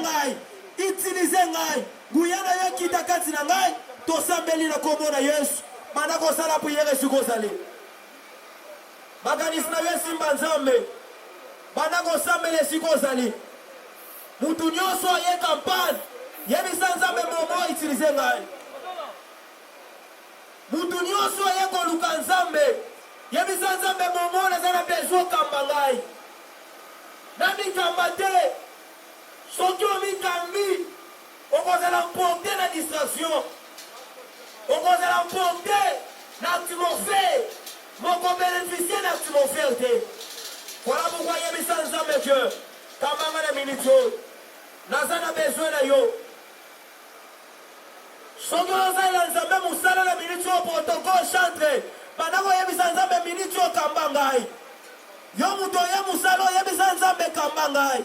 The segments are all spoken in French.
ngai, utiliser ngai. Guyana yo kita kati na ngai, to sambeli na kombo na Yesu. Bana ko sala prière siko sali. Makanisi na yo simba nzambe. Bana ko sambele siko sali. Mutu nyonso ye campagne, yebisa nzambe momo utiliser ngai. Mutu nyonso ye koluka nzambe, yebisa nzambe momo na zana besoin kamba ngai. Na mikamba te, soki omikambi, okozala mponte na distraction, okozala mponte na atmosphère, moko bénéficier na atmosphère te. Voilà pourquoi yebisa nzambe que, kambanga na minute, nazana besoin na yo. Soki ozala nzambe musala na minute au protocole chantre, pendant ko yebisa nzambe minute au kamba ngai. Yo muto ye musalo yebisa nzambe kamba ngai.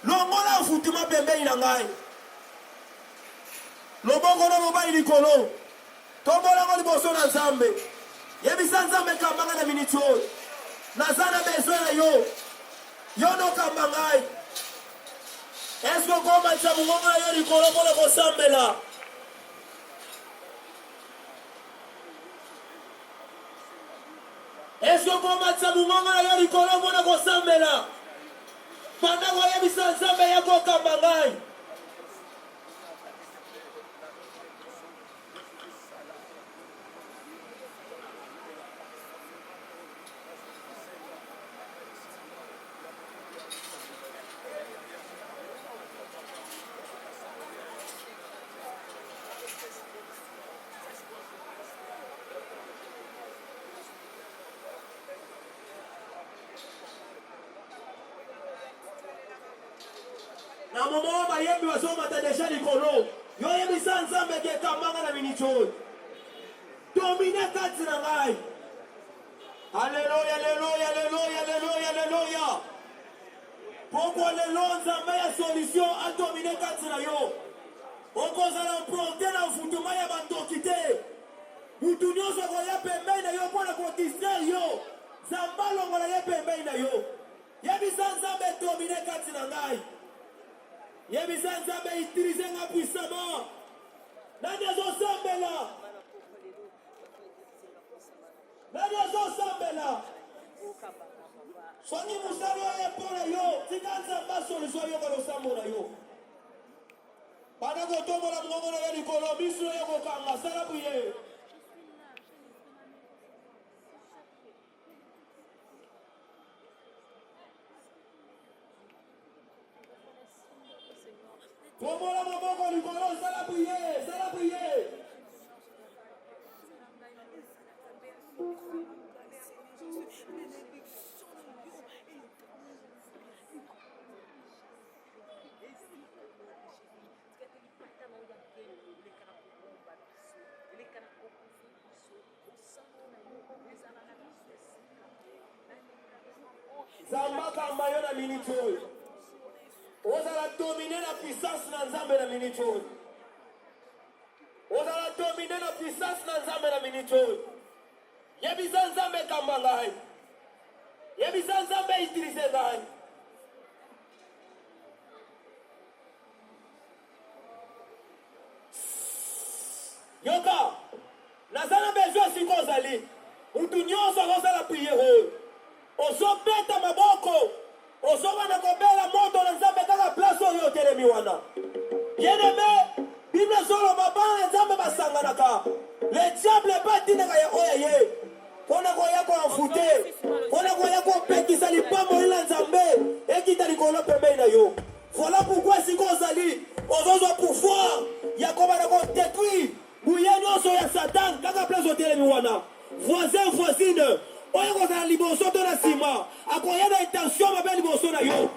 Longola futima pembeni na ngai. Loboko na mobali likolo. Tombola ngo liboso na nzambe. Yebisa nzambe kamba ngai na minute oyo. Nazana besoin na yo. Yo no kamba ngai. Est-ce que koma tsa mungongo na yo likolo mpona kosambela? Est-ce que koma tsa mungongo na yo likolo mpona kosambela? Pendant koyebisa nzambe ya kokamba ngai. Na momo bayembi bazomata deja likolo. Yo yebisa nzambe ke kambanga na minute oyo. Domine kati na ngai. Alléluia, alléluia, alléluia, alléluia, alléluia. Pourquoi lelo nzambe ya solution a domine kati na yo? Okozala mponte na futuma ya bandoki te. Mutu nyonso koya pembeni na yo mpona kodistraire yo. Nzambe alongola ye pembeni na yo. Yebisa nzambe domine kati na ngai. Yebisa nzambe utilize nga puissamment. Nani azosambela? Nani azosambela? Soki musalo oyo mpona yo, tika nzambe asolution yo kolosambo na yo. Bana kotombola mongongo na yo likolo, miso yo kokanga, sala priere. Tombola maboko likolo, sala priere, sala priere. Zamba kamba yo na minute oyo. Ozala dominer la puissance na nzambe na minute oyo. Ozala dominer la puissance na nzambe na minute oyo. Yebisa nzambe kamba ngai. Yebisa nzambe utilize ngai. Yoka, nazana besoin siko ozali. Mutu nyonso ozala priere oyo. Ozobeta maboko. Ozobana kobela moto na nzambe kaka place oyo otelemi wana. Bien-aimé, Bible solo babana nzambe basanganaka. Le diable batinaka ya oya ye. Pona koya ko amfute. Pona koya ko pekisa lipambo ila nzambe. Ekita likolo pembeni na yo. Voilà pourquoi siko ozali. Ozozwa pouvoir ya kobana ko détruire. Buya nyonso ya Satan kaka place otelemi wana. Voisin, voisine. Oyo kozala liboso to na nsima akoya na intention mabe liboso na yo.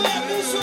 Attention.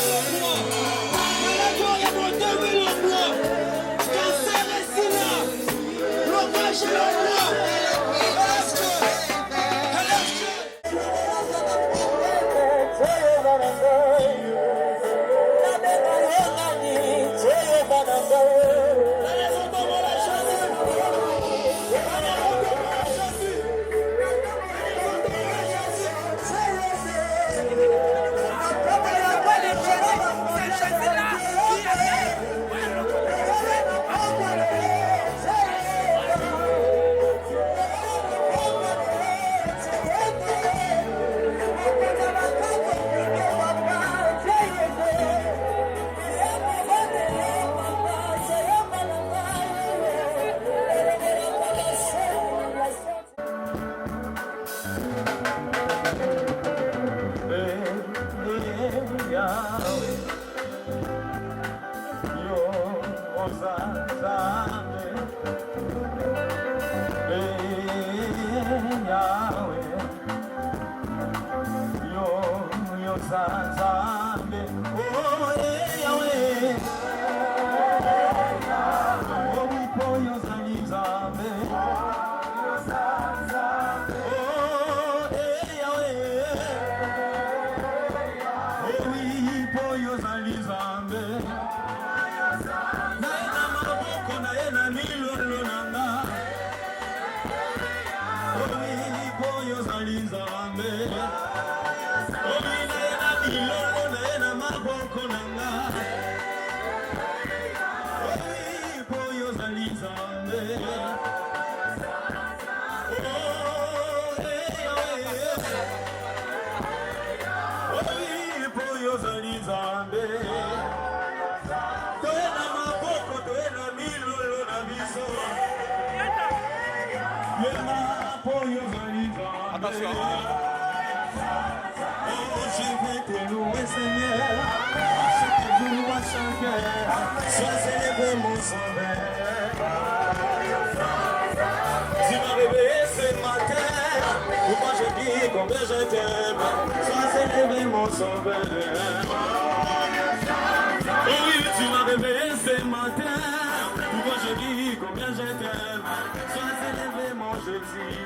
Je vais te louer, Seigneur. Je te loue à chaque heure. Sois célébré, mon sauveur. Tu m'as réveillé ce matin. Pourquoi je dis combien je t'aime. Sois célébré, mon sauveur. Oui, tu m'as réveillé ce matin. Pourquoi je dis combien je t'aime. Sois célébré, mon Jésus.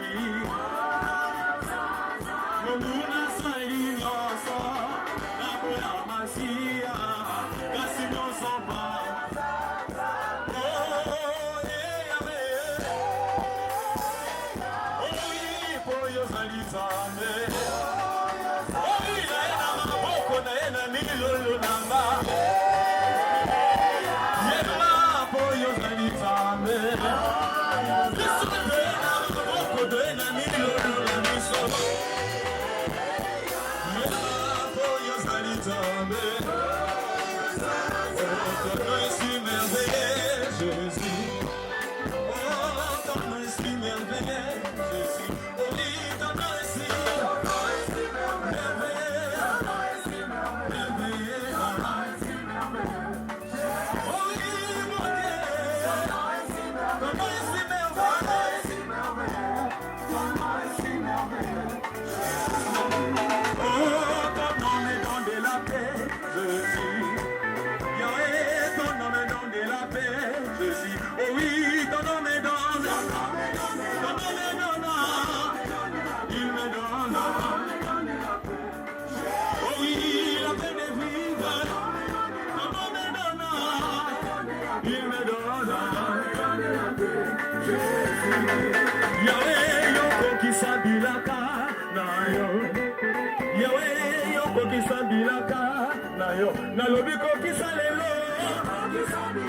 Nalobi kokisa lelo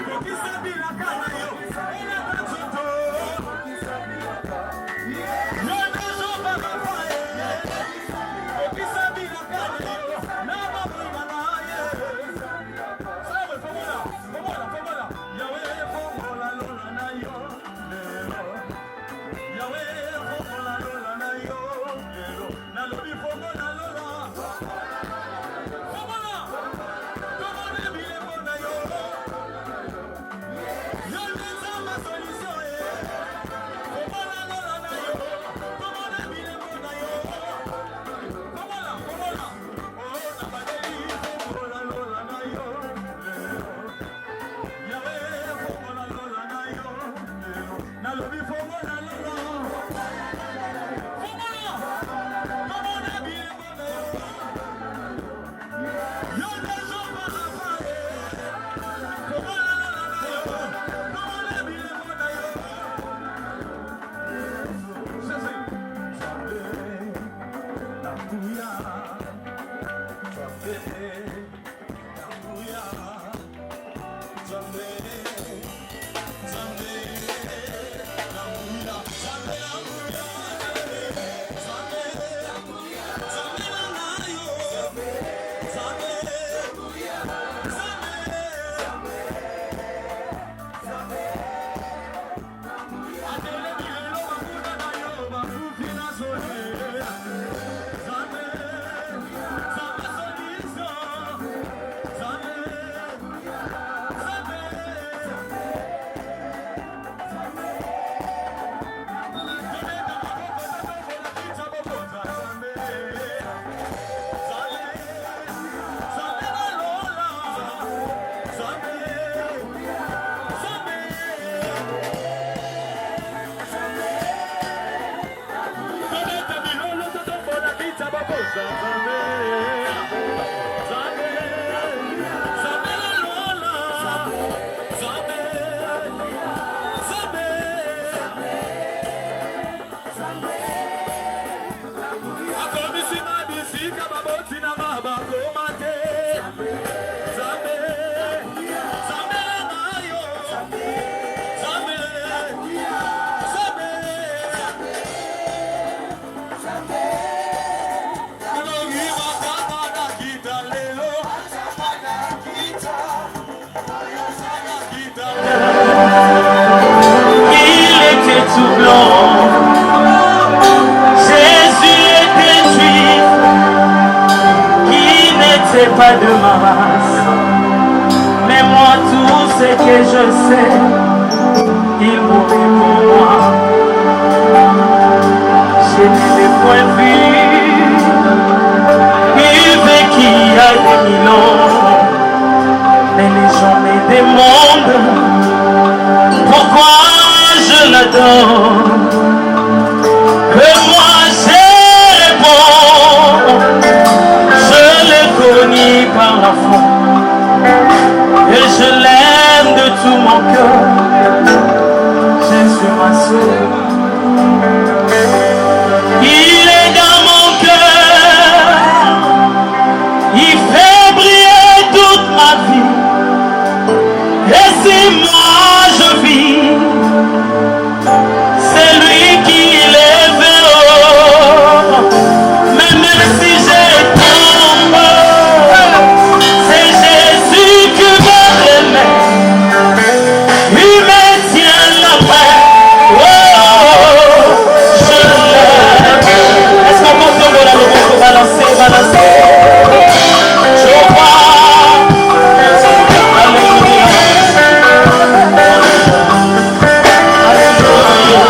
kokisa bilaka na yo ena machoto yona zoba mafaye kokisa bilaka na yo na mabuna na ye sabe fomola yawe fomola lola na yo yawe fomola lola na yo nalobi fomola lola fomola. Pas de ma race, mais moi tout ce que je sais, il mourit pour moi. Je ne l'ai point vu, il vécut à des mille ans, mais les journées des mondes, pourquoi je l'adore? Que moi je réponds, je l'ai connu par la foi et je l'aime de tout mon cœur. Jésus m'a sauvé. Il est dans mon cœur, il fait briller toute ma vie. Et si moi je vis, c'est lui qui lève haut. Mais même si je tombe, c'est Jésus qui me remet. Il me tient la main. Oh, je l'aime. Est-ce qu'on peut tomber là, le balancer, balancer? Je vois. Alléluia. Alléluia.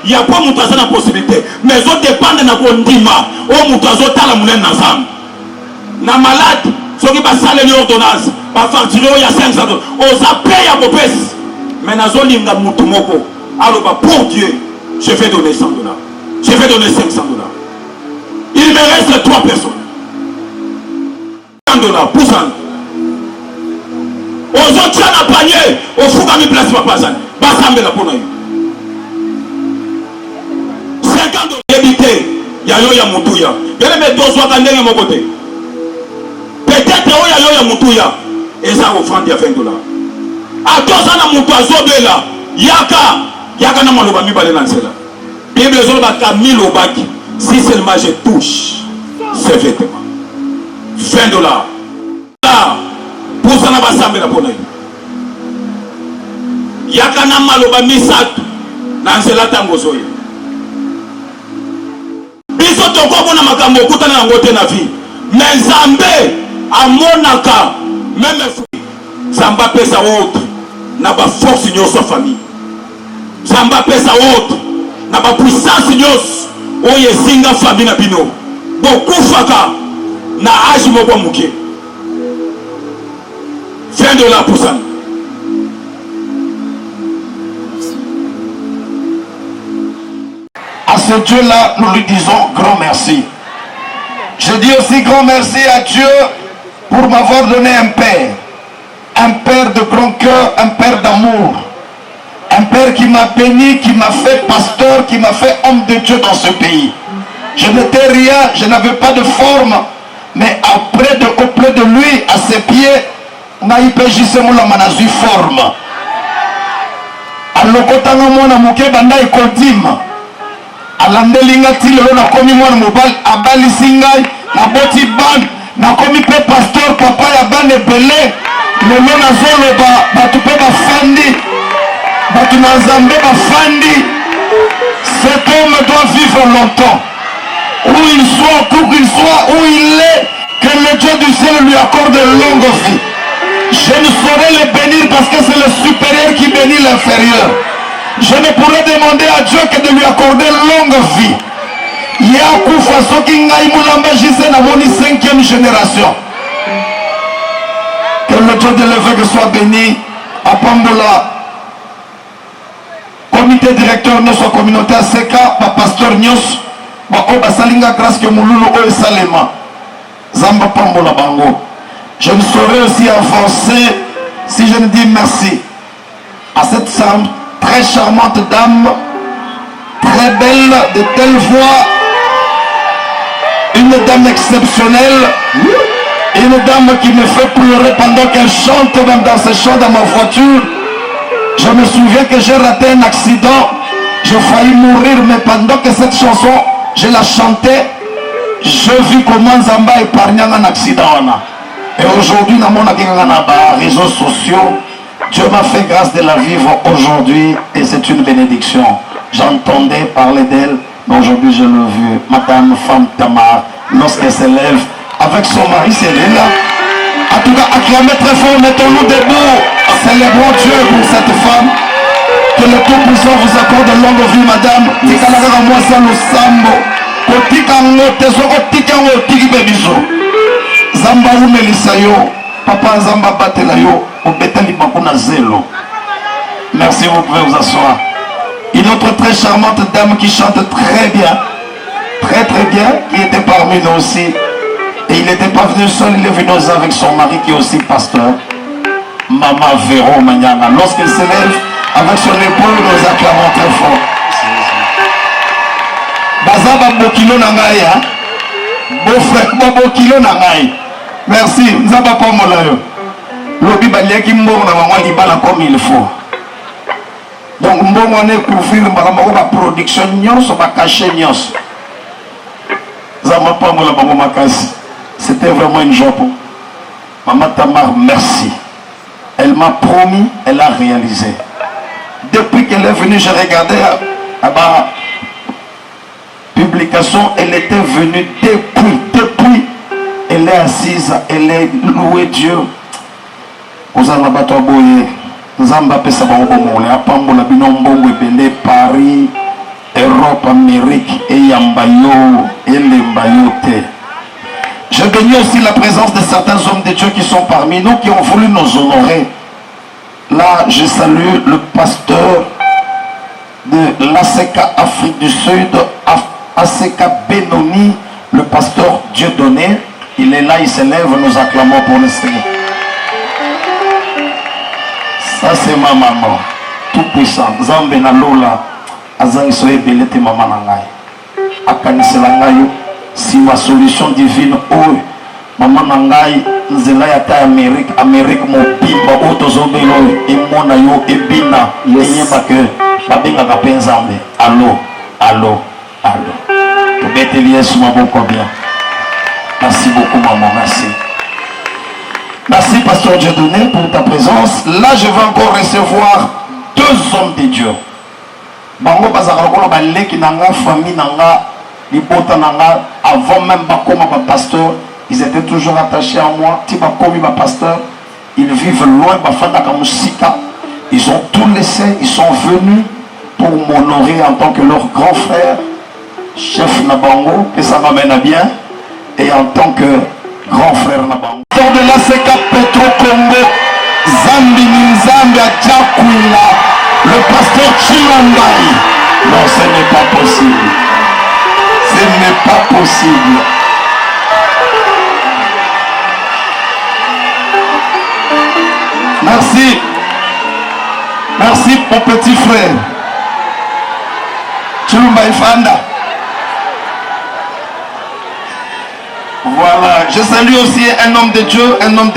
Il n'y a pas de possibilité, mais ils ont dépendent de la condima. Oh, moutazo tala mounen nazam. Na malade, ceux qui passent les ordonnances, par facture, il y a 500 $. On a payé à vos pèses. Mais nazo linga moutumoko. Alors, pour Dieu, je vais donner 100 $. Je vais donner 500 $. Il me reste 3 personnes. 100 $, pour ça. Aux autres, tu as panier, au fou qui place ma place. Basambe la ponaï. 50 $. Éviter, il y a yo mutouya. Il y a les 2 soirs à mon côté. Peut-être qu'il y a mutouya. Et ça, offrande, il y a 20 $. À tous, on a mutouya, là. Yaka na maloba mi balé lancela. Bible zolo ba ka 1000 au bac. Si seulement je touche ces vêtements. 20 $. Là, pour ça na basambe la pona. Yaka na maloba mi satu. Lancela tango soye. Biso toko bona makambo kutana na ngote na vie. Mais Zambé amonaka même fou. Zamba pesa autre. Na ba force nyoso famille. Zamba pesa autre. Na ba puissance nyos. Oye zinga famille na bino. Bokufaka na âge moko muke. 20 $ pour ça. À ce Dieu-là, nous lui disons grand merci. Je dis aussi grand merci à Dieu pour m'avoir donné un père de grand cœur, un père d'amour, un père qui m'a béni, qui m'a fait pasteur, qui m'a fait homme de Dieu dans ce pays. Je n'étais rien, je n'avais pas de forme, mais auprès de lui, à ses pieds, naipejisemo manazu forme. Alokotanga mwana muke banda ikotima. Alandelinga tilelo na komi mwana mobali abalisi ngai na boti ban na komi pe pasteur papa ya ban ebele lelo nazoloba batu pe bafandi batu na Nzambe bafandi. Cet homme doit vivre longtemps, où il soit où il est, que le Dieu du ciel lui accorde une longue vie. Je ne saurais le bénir parce que c'est le supérieur qui bénit l'inférieur. Je ne pourrais demander à Dieu que de lui accorder longue vie. Yakufa soki ngai mulamba jise na moni 5e génération. Que le Dieu de l'évêque soit béni. À Pambola, comité directeur de notre communauté à Seka, pasteur Nyos, Salinga grâce que Moululu Oe Salema, Zamba Pambola Bango. Je ne saurais aussi avancer si je ne dis merci à cette femme très charmante dame, très belle, de telle voix, une dame exceptionnelle, une dame qui me fait pleurer pendant qu'elle chante, même dans ses chants dans ma voiture. Je me souviens que j'ai raté un accident, j'ai failli mourir, mais pendant que cette chanson, je la chantais, je vis comment Zamba épargnait un accident. Et aujourd'hui, dans mon réseaux sociaux, Dieu m'a fait grâce de la vivre aujourd'hui et c'est une bénédiction. J'entendais parler d'elle, mais aujourd'hui je l'ai vue. Madame Femme Tamar, lorsqu'elle s'élève avec son mari Céline. En tout cas, acclamez très fort, mettons-nous debout. Célébrons Dieu pour cette femme. Que le Tout-Puissant vous accorde longue vie, madame. Tikalaka moi ça le sambo. Kotikango tesoko tikango tikibebiso. Zamba umelisa yo, papa Zamba batela yo, obetali bakuna zelo. Merci, vous pouvez vous asseoir. Une autre très charmante dame qui chante très bien, qui était parmi nous aussi. Et il n'était pas venu seul, il est venu avec son mari qui est aussi pasteur, Maman Véro Magnana. Lorsqu'il s'élève avec son épaule, nous acclamons très fort. Bazaba Bokilo Nangaya, beau-frère Bokilo Nangaya. Merci, nous n'avons pas mon lobi baliaki mbongo na bango libala comme il faut. Donc mbongo ne couvrir ba production nyonso ba caché nyonso. C'était vraiment une joie. Maman Tamar, merci. Elle m'a promis, elle a réalisé. Depuis qu'elle est venue, j'ai regardé à ma publication, elle était venue depuis. Elle est assise, elle est louée Dieu. Nous allons battre à Boye. Nous allons battre à Boye. Paris, Europe, Amérique, et Yambayo, et Lembayote. Je bénis aussi la présence de certains hommes de Dieu qui sont parmi nous, qui ont voulu nous honorer. Là, je salue le pasteur de l'ACK Afrique du Sud, ACK Benoni, le pasteur Dieudonné. Il est là, il s'élève, nous acclamons pour le Seigneur. Ça, c'est ma maman, tout puissant. Zambe na lola, azangi soye belete maman nangai. Akanisela ngai, si ma solution divine, oh, maman nangai, nzela ya ta Amérique mobimba, otozobelo, emona yo, ebina, enyeba ke, babenga kapenzambe. Allô. Tobeteli Yesu maboko bien. Merci beaucoup, maman, merci. Merci, pasteur Dieudonné, pour ta présence. Là, je vais encore recevoir 2 hommes de Dieu. Bango bazakalokola baleki nanga, famille nanga, libota nanga, avant même bakoma ba pasteur, ils étaient toujours attachés à moi. Ti bakomi ba pasteur, ils vivent loin, bafanda kamusika. Ils ont tout laissé, ils sont venus pour m'honorer en tant que leur grand frère, chef Nabango, que ça m'amène à bien. Et en tant que grand frère Nabango. De l'ACK Petro Congo, Zambi Nzambi Adjakwila, le pasteur Chilandai. Non, ce n'est pas possible. Ce n'est pas possible. Merci. Merci mon petit frère. Chilumba Ifanda. Voilà, je salue aussi un homme de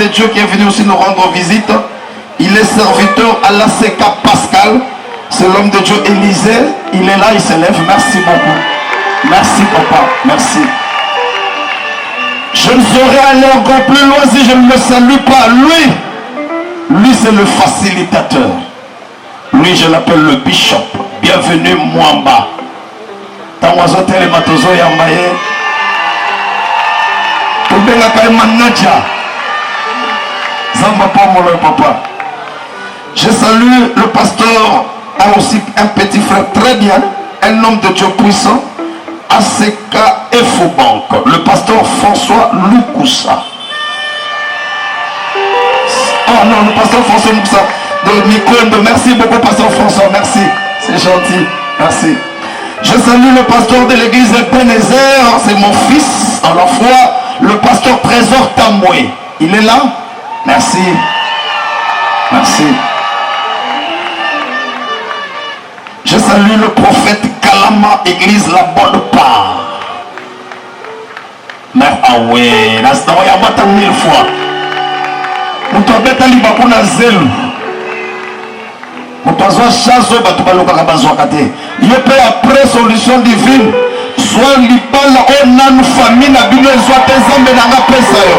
Dieu qui est venu aussi nous rendre visite. Il est serviteur à l'ACK Pascal. C'est l'homme de Dieu Élisée. Il est là, il s'élève. Merci beaucoup. Merci papa, merci. Je ne saurais aller encore plus loin si je ne le salue pas. Lui c'est le facilitateur. Lui je l'appelle le bishop. Bienvenue Mwamba. Tanwazotere matozo yambaye. Papa. Je salue le pasteur, a aussi un petit frère très bien, un homme de Dieu puissant, ACK Efobank, le pasteur François Loukoussa. Oh non, le pasteur François Loukoussa de Mikondo. Merci beaucoup, pasteur François, merci, c'est gentil, merci. Je salue le pasteur de l'église Ebenezer, c'est mon fils dans la foi. Le pasteur Trésor Tamoué, il est là? Merci. Merci. Je salue le prophète Kalama, église La Bonne Part. Mère Aoué, la star y a battu 1000 fois. Nous t'embêtons les bakuna zel. Nous t'envoie chasse au bateau baloka kabazouakate. Il peut après solution divine. Soit libala onan famille na bino soit tezambe nanga pesa yo.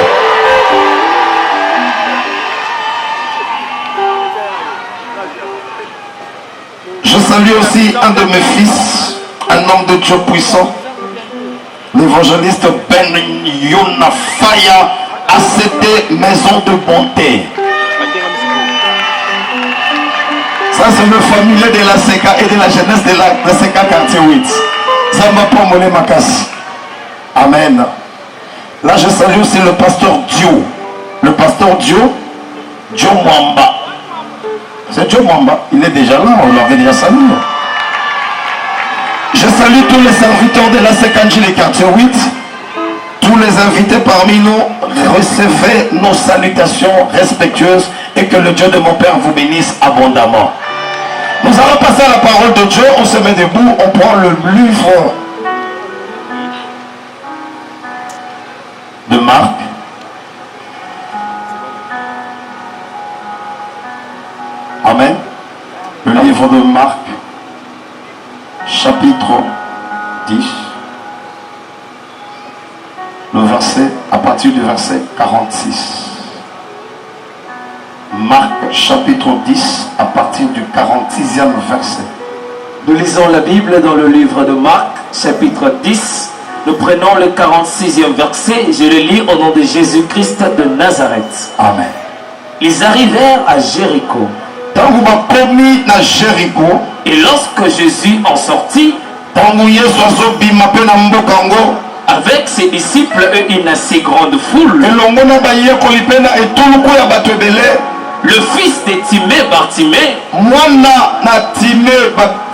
Je salue aussi un de mes fils, un homme de Dieu puissant, l'évangéliste Ben Yona Faya, ACT Maison de Bonté. Ça c'est le familier de la CK et de la jeunesse de la CK quartier 8. Zamba Pomole Makas. Amen. Là je salue aussi le pasteur Dio. Le pasteur Dio Mwamba. C'est Dio Mwamba. Il est déjà là, on l'avait déjà salué. Je salue tous les serviteurs de la CK les quartier 8. Tous les invités parmi nous, recevez nos salutations respectueuses et que le Dieu de mon Père vous bénisse abondamment. Nous allons passer à la parole de Dieu, on se met debout, on prend le livre de Marc. Amen. Le livre de Marc, chapitre 10. le verset, à partir du verset 46. Marc chapitre 10, à partir du 46e verset. Nous lisons la Bible dans le livre de Marc, chapitre 10. Nous prenons le 46e verset. Je le lis au nom de Jésus-Christ de Nazareth. Amen. Ils arrivèrent à Jéricho. Tangu bakomi na Jéricho, Et lorsque Jésus en sortit, tangu Yesu azobima pe na mboka ngo, avec ses disciples et une assez grande foule, elongo na bayekoli pe na etuluku ya bato ebele, le fils de Timée, Bartimée, mwana na Time,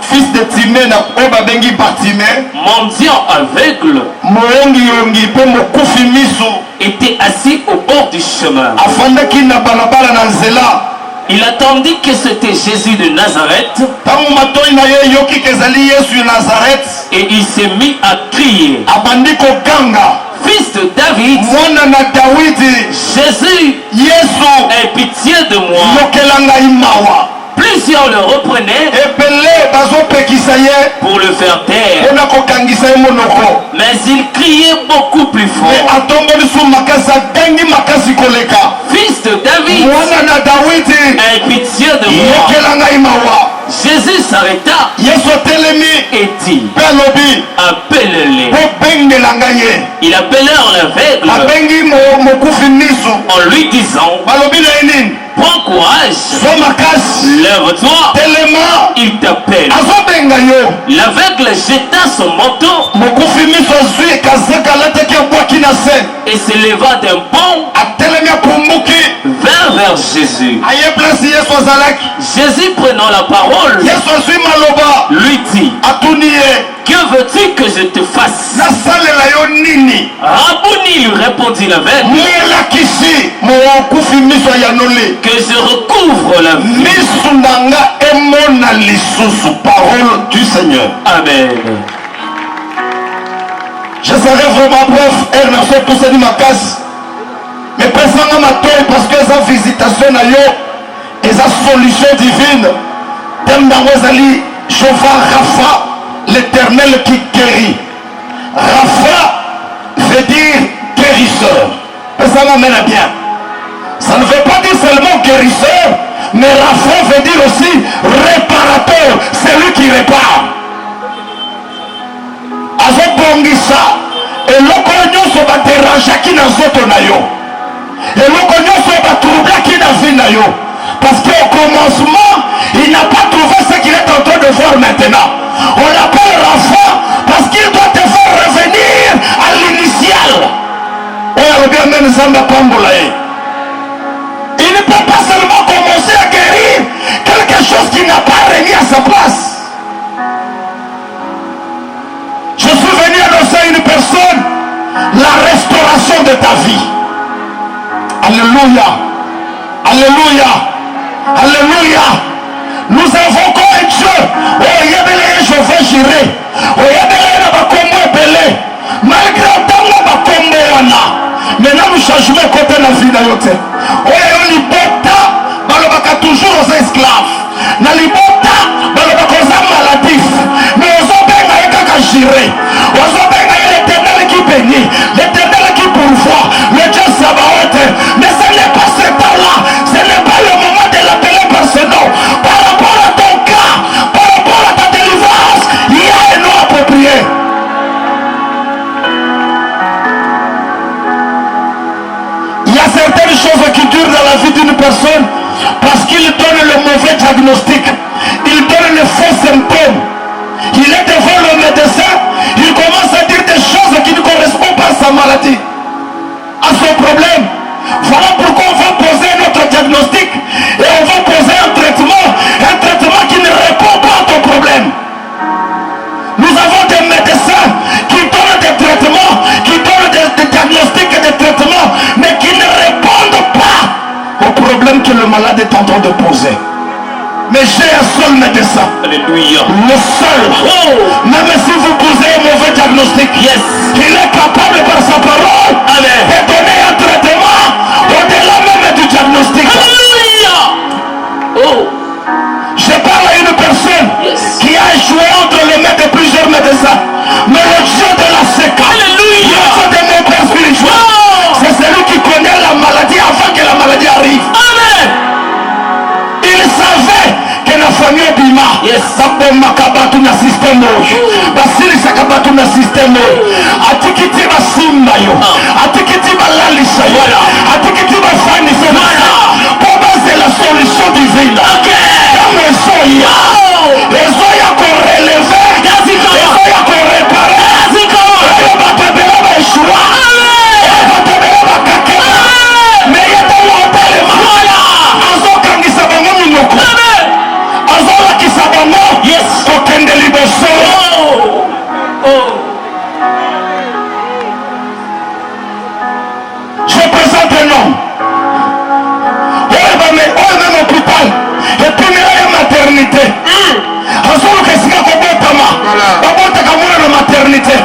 fils de Time na oyo babengi Bartime, mendiant aveugle, moyongi pe mokufi miso, était assis au bord du chemin. afandaki na balabala na nzela. Il attendit que c'était Jésus de Nazareth Tangu matoi na ye yoki kezali Yesu ya Nazareth, et il s'est mis à crier, abandi koganga, Fils de David, mwana na Dawidi, Jésus, Yesu aie pitié de moi. yokela ngai mawa. Plusieurs le reprenaient Ebele bazopekisa ye pour le faire taire, mpona kokangisa ye monoko, mais il criait beaucoup plus me fort. atomboli su makasi, agangi makasi koleka. Fils de David, Mwana na Dawidi, aie pitié de moi. yokela ngai mawa. Jésus s'arrêta Yesu atelemi et dit, mpe alobi, appelle-les. bobengela ngai ye. Ils appelèrent l'aveugle Abengi mokufi miso, en lui disant, balobi na ye nini? prends courage, So makasi, lève-toi, telema, il t'appelle. azobenga yo. L'aveugle jeta son manteau Mokufi miso azwi kazaka alataki abwaki na se, et se leva d'un bond, atelemi apumuki vint vers Jésus. aye place Yesu azalaki. Jésus prenant la parole, Yesu azwi maloba, lui dit, atuni ye, que veux-tu que je te fasse? nasalela yo nini? Rabouni, lui répondit l'aveugle, molakisi mokufi miso ayanoli, que je recouvre la vie. miso na nga emona lisusu. Parole du Seigneur. Amen. Je serai vraiment bref, ernaso tosali makasi, mais pesanga matoi parce que eza visitation na yo, eza solution divine. Thème nango ezali Jéhovah Rapha, l'Éternel qui guérit. Rapha veut dire guérisseur. Pesanga mena bien. Ça ne veut pas dire seulement guérisseur, mais Rapha veut dire aussi réparateur, celui qui répare. Azobongisa eloko nyonso baderangeaki na nzoto na yo, eloko nyonso batroublaki na vie na yo, parce qu'au commencement il n'a pas trouvé ce qu'il est en train de voir maintenant. On l'appelle Rapha parce qu'il doit te faire revenir à l'initial. Et bien même Zamba Pambolae, il ne peut pas seulement commencer à guérir quelque chose qui n'a pas remis à sa place. Je suis venu annoncer à une personne la restauration de ta vie. Alléluia. Alléluia. Alléluia. Nous invoquons un Dieu. Oh, yabele, je vais gérer. Oh, yabele, na bakombo ebele. Malgré autant bakombo wana. Maintenant, nous changeons côté la vie na yote. Oh, yo libota, balobaka toujours aux esclaves. Na libota, balobaka aux maladif. Mais aux obenga yekaka gérer. Aux obenga l'éternel qui bénit, l'éternel qui pourvoit, le Dieu Sabaoth. Mais ce n'est pas ce temps-là. Ce n'est pas le moment de l'appeler par ce nom. Par rapport à ton cas, par rapport à ta délivrance, il y a un nom approprié. Il y a certaines choses qui durent dans la vie d'une personne parce qu'il donne le mauvais diagnostic, il donne les faux symptômes. Il est devant le médecin, il commence à dire des choses qui ne correspondent pas à sa maladie, à son problème. Voilà pourquoi on va poser notre diagnostic et on va poser un traitement qui ne répond pas à ton problème. Nous avons des médecins qui donnent des traitements, qui donnent des diagnostics et des traitements, mais qui ne répondent pas au problème que le malade est en train de poser. Mais j'ai un seul médecin. Alléluia. Le seul. Oh. Même si vous posez un mauvais diagnostic, Yes. il est capable par sa parole Amen. de donner un traitement au-delà même du diagnostic. Alléluia. Oh. Je parle à une personne Yes. qui a échoué entre les mains de plusieurs médecins. Mais le Dieu de la séquence, Alléluia. le Dieu de mon père spirituel, atikiti basimba yo atikiti balalisa yo atikiti bafanisa pour baser la solution divine dans maison ya maison ya korelever maison ya koreparer batebela baeshua batebela bakakela mais yetala otelema azokangisa bango minoko azolakisa bango kokende liboso. Je présente un homme oyo même hôpital epimela ya maternité azoluka esika kobotama babotaka mwana na maternité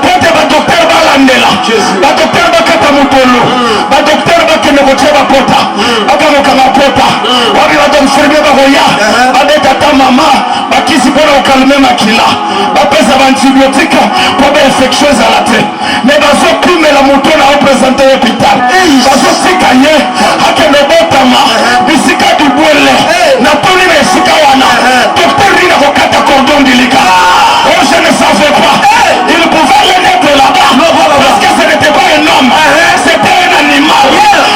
po te badoktere balandela badoktere bakata motolo badoktere bakende kotia bapota bakamokanga pota wabi badoinfirmie bakoya babeta ata mama bakisi mpona kokalme makila bapesa baantibiotique po bainfection ezala te me bazopimela moto na opresente hôpital bazotika ye akende botama bisika dubwele na toli na esika wana docteur rina kokata cordon umbilical. Oh, je ne savais pas. Il pouvait le naître là-bas parce que ce n'était pas un homme, c'était un animal.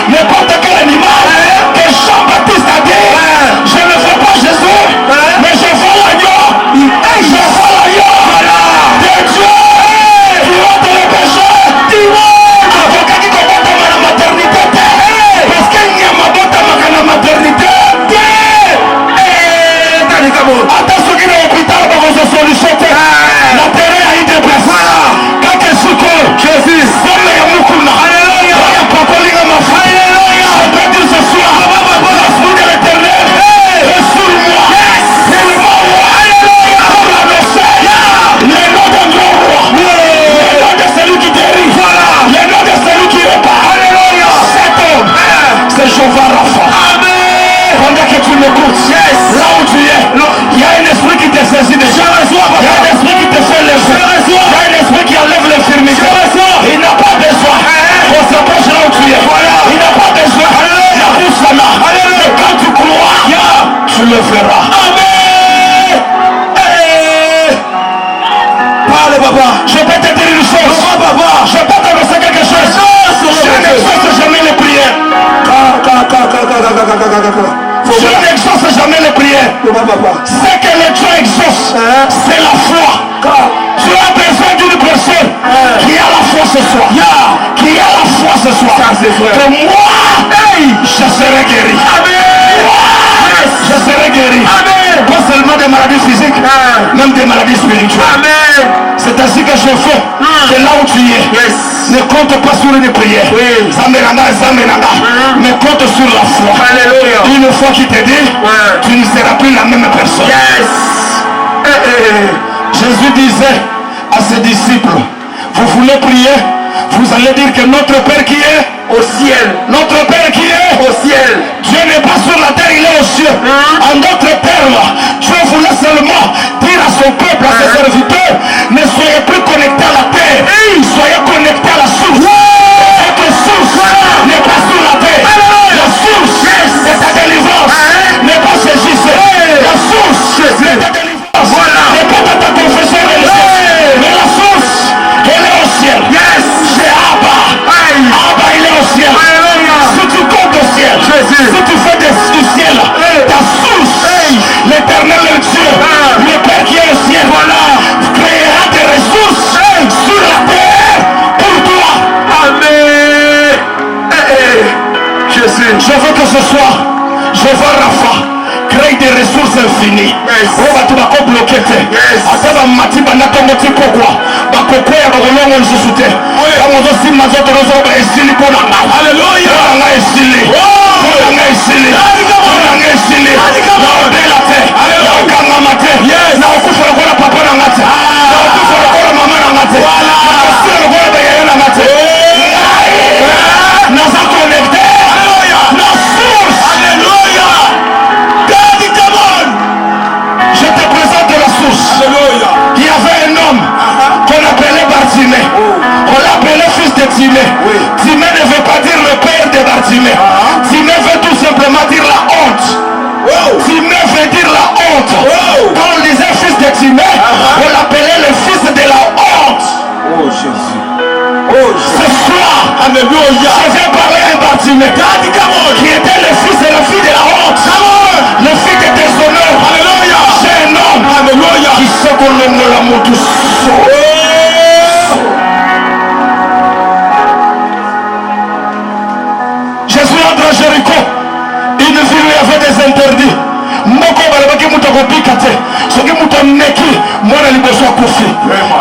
N'importe quel animal que Jean-Baptiste a dit, je ne veux pas Jésus, mais je veux l'agneau. Je veux l'agneau de Dieu qui ôte les péchés. Avocat qui combat la maternité, parce qu'il n'y a pas de maternité. Attention qu'il est hôpital dans vos solutions. La terre a été déplacée. Quand il secoue, Jésus, donne les moukouna. Alléluia. Il y a papa li ma fille. Alléluia. Je peux dire ce soir, l'esprit de l'éternel est sur moi. Il m'envoie. Alléluia. Pour la vaisselle. Le nom de mon roi. Le nom de celui qui guérit. Le nom de celui qui répare. Alléluia. Cet homme, c'est Jéhovah Rapha. Amen. Pendant que tu m'écoutes, là où tu es, il y a un esprit qui te saisit déjà. Il y a un esprit qui te fait lever. Il y a un esprit qui enlève l'infirmité. Il n'a pas besoin qu'on s'approche là où tu es. Il n'a pas besoin. La bouche là. Mais quand tu crois, tu le feras. Amen. Parle, papa. Je peux te dire une chose. Je peux t'annoncer quelque chose. Je n'exauce jamais les prières. Je n'exauce jamais les prières. C'est que le Dieu exauce, c'est la foi. Tu as besoin d'une personne qui a la foi ce soir. Qui a la foi ce soir. Que moi, je serai guéri. Je serai guéri. Pas seulement des maladies physiques, même des maladies spirituelles. C'est ainsi que je fais. Que là où tu es, ne compte pas sur les prières. Mais compte sur la foi. Une fois qu'il te dit, tu ne seras plus la même personne. Jésus disait à ses disciples, vous voulez prier, vous allez dire que notre Père qui est au ciel, notre Père qui est au ciel, Dieu n'est pas sur la terre, il est aux cieux. En d'autres termes, Dieu voulait seulement dire à son peuple, à ses serviteurs, ne soyez plus connectés à la terre, soyez connectés à la source. Cette source n'est pas sur la terre. La source de ta délivrance n'est pas chez Jésus. La source de ta délivrance n'est pas dans ta confession religieuse, mais la source, elle est au ciel. C'est Abba. Abba, il est au ciel. Si tu comptes au ciel, si tu fais du ciel ta source, l'éternel est Dieu, le Père qui est au ciel, créera des ressources sur la terre pour toi. Amen. Je veux que ce soir, je veux Rapha crée des ressources infinies. Oh, tu vas bloquer. Attends, Mati Banatongo Tikokwa. Bakokoya Bagolongo Nsusute. Kamozo Simazo Torozo Esili Konanga. Alléluia. Konanga Esili. Konanga Esili. Konanga Esili. Na odela te. Na okanga mate. Na okufa kola papa na ngate. Na okufa kola mama na ngate. Na okufa kola beye na ngate. Na za connecté. La source. Alléluia. Je te présente la source. Alléluia. Il y avait un homme qu'on appelait Bartimée. On l'appelait fils de Timée. Timée ne veut pas dire le père de Bartimée. Timée veut tout simplement dire la honte. Timée veut dire la honte. Quand on disait fils de Timée, on l'appelait le fils de la honte. Alléluia. Je viens parler à un Bartimée qui était le fils et la fille de la honte, le fils de déshonneur. Alléluia. C'est un homme Alléluia. qui sait qu'on aime l'amour du sang. Jésus entre à Jéricho. Une ville où il y avait des interdits. Moko balabaki mutu akobika te soki mutu ameki mwana liboso akufi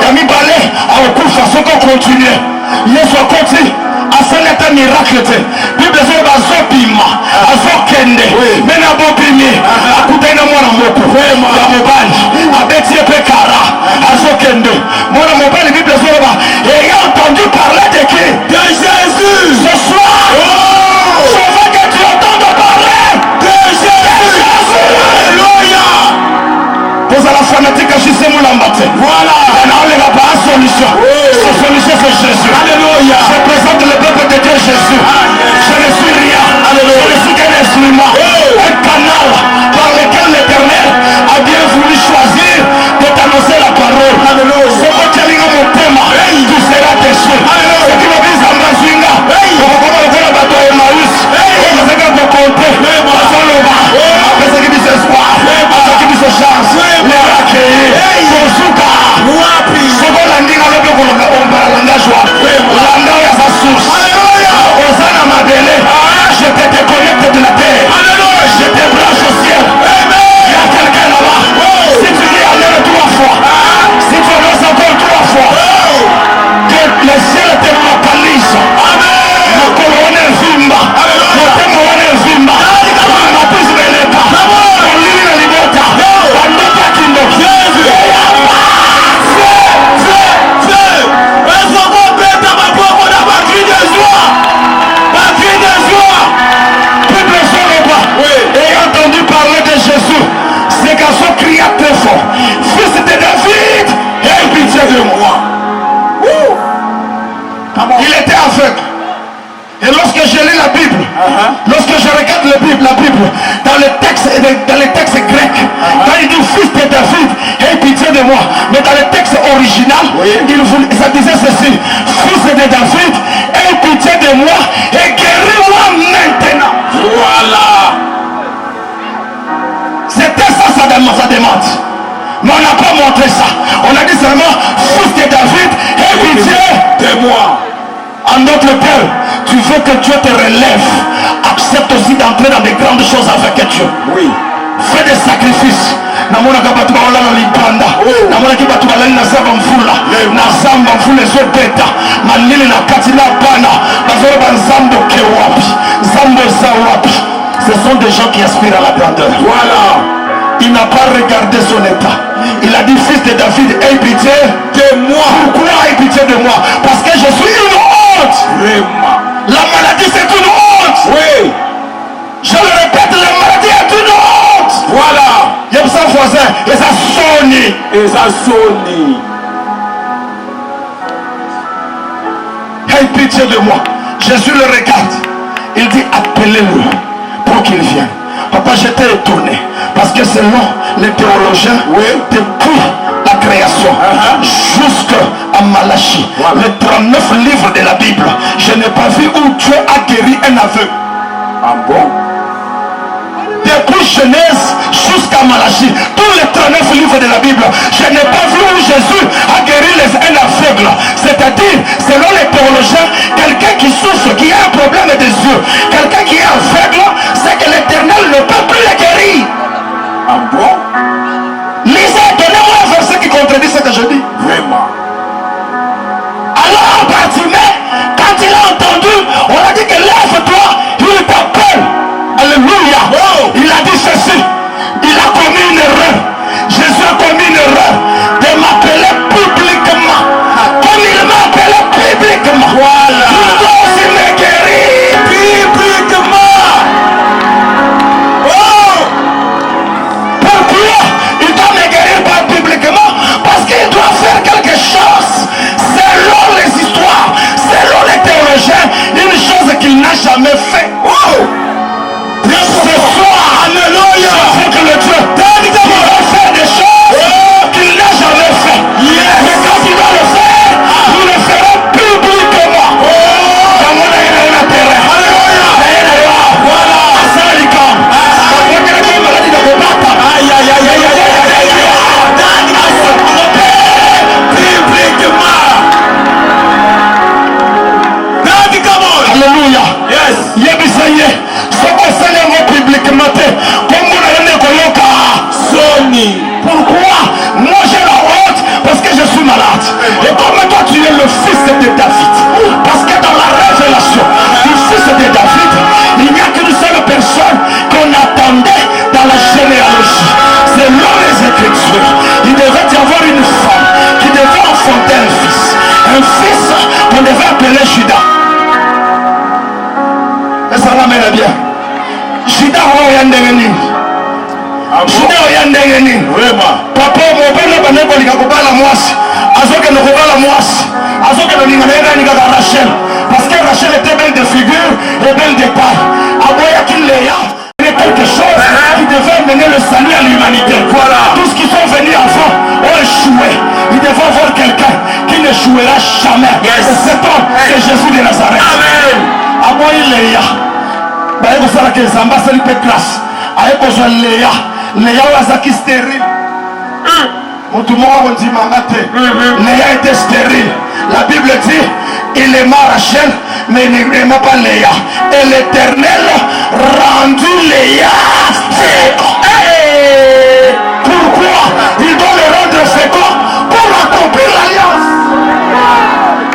ya mibale akokufa soki okontinue yesu akoti asali ata miracle te bible ezoyeba azobima azokende me na bobimi akutani na mwana moko ya mobali abeti ye mpe kara azokende mwana mobali bible ezoyeba ayant entendu parler de qui? De Jésus. Ce soir je veux que tu entendes parler De Jésus. Alléluia. Vous allez fanatique à Jésus Moulambate. Voilà. On n'a pas de solution. Cette solution c'est Jésus. Alléluia. Je présente le peuple de Dieu Jésus. Je ne suis rien. Alléluia. Je ne suis qu'un instrument. Un canal par lequel l'Éternel a bien voulu choisir de t'annoncer la parole. Alléluia. C'est moi qui ai mon thème. Tu seras déçu. Alléluia. C'est qui m'a dit Zambazinga. On va voir le bateau Emmaüs. On va faire de compter. Passons le bas. Après ce qui dit ce soir. Après ce qui dit ce chance. Les accueillis. Kozuka. Seconde landing à l'objet on va langage. Landing à sa source. Osana Madele. Je te déconnecte de la terre. Je te branche au ciel. Il y a quelqu'un là-bas. Si tu dis aller 3 fois. Si tu annonces encore 3 fois. Que le ciel te localise. Le colonel Vimba. Le témoin Vimba. Ma prise de l'état. Mon lit de liberté. Bandota Kindo. Ayant entendu parler de Jésus, ces garçons criaient très fort. Fils de David, aie pitié de moi. Il était aveugle. Et lorsque je lis la Bible, lorsque je regarde la Bible, dans les textes grecs, quand il dit fils de David, aie pitié de moi. Mais dans le texte original, ça disait ceci: fils de David, aie pitié de moi et guéris-moi maintenant. Voilà. C'était ça sa demande. Mais on n'a pas montré ça. On a dit seulement fils de David, aie pitié de moi. En d'autres termes, tu veux que Dieu te relève. Accepte aussi d'entrer dans des grandes choses avec Dieu. Oui. Fais des sacrifices. Namona kabatu baola na libanda. Namona kibatu balali na zamba mfula. Na zamba mfula ezobeta. Malili na kati na bana. Bazoro banzambo ke wapi. Zambo za wapi. Ce sont des gens qui aspirent à la grandeur. Voilà. Il n'a pas regardé son état. Il a dit fils de David, aie pitié de moi. Pourquoi aie pitié de moi? Parce que je suis une honte. Vraiment. La maladie c'est une honte. Oui. Je le répète, la maladie est une honte. Voilà. Il y a ça voisin et ça sonne. Et ça sonne. Aie pitié de moi. Jésus le regarde. Il dit appelez-le pour qu'il vienne. Papa, j'étais étonné parce que selon les théologiens, depuis la création jusqu'à Malachie, les 39 livres de la Bible, je n'ai pas vu où Dieu a guéri un aveugle. Ah bon? Depuis Genèse jusqu'à Malachie, tous les 39 livres de la Bible, je n'ai pas vu où Jésus a guéri un aveugle. C'est-à-dire, selon les théologiens, quelqu'un qui souffre, qui a un problème des yeux, quelqu'un qui est aveugle, c'est que l'Éternel ne peut plus le guérir. Ah bon? Lisez, donnez-moi un verset qui contredit ce que je dis. Vraiment. Alors, Bartimée, quand il a entendu, on a dit que lève-toi, il t'appelle. Alléluia. Il a dit ceci. Il a commis une erreur. Jésus a commis une erreur de m'appeler publiquement. Comme il m'a appelé publiquement. Voilà. Il doit aussi me guérir publiquement. Pourquoi il doit me guérir pas publiquement? Parce qu'il doit faire quelque chose. Selon les histoires, selon les théologiens, une chose qu'il n'a jamais fait. Ce soir, alléluia, mwasi azokende kobala mwasi azokende linga na ye nanikaka Rachel parce que Rachel était belle de figure et belle de taille aboyaki Léa quelque chose qui devait mener le salut à l'humanité. Voilà. Tous qui sont venus avant ont échoué. Il devait avoir quelqu'un qui n'échouera jamais. Yes. Et cet homme, c'est Jésus de Nazareth. Amen. Aboyi Léa. Baye kosala ke zamba sali pe classe. Aye kozwa Léa. Léa wazaki stérile. Mutu moko ndimanga te. Léa était stérile. La Bible dit il aima Rachel, mais il n'aima pas Léa. Et l'Éternel rendu Léa fécond. Pourquoi il doit le rendre fécond? Pour accomplir l'alliance.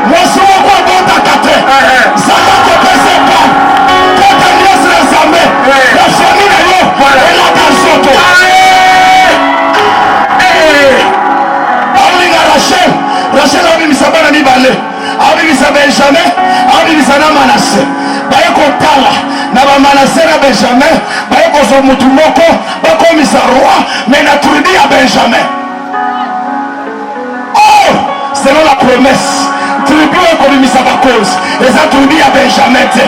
Moi, je vois quoi dans ta tête. Ça va couper ses pommes. Quand l'alliance les amène, la famille de l'eau, elle a dans son dos. Rachel, Rachel a mis sa banane balé. Abimisa Benjamin, abimisa na Manassé. Baye kotala na ba Manassé na Benjamin, baye kozo mutu moko bakomisa roi mais na tribu ya Benjamin. Oh, selon la promesse, tribu ekomisa ba cause. Eza tribu ya Benjamin te.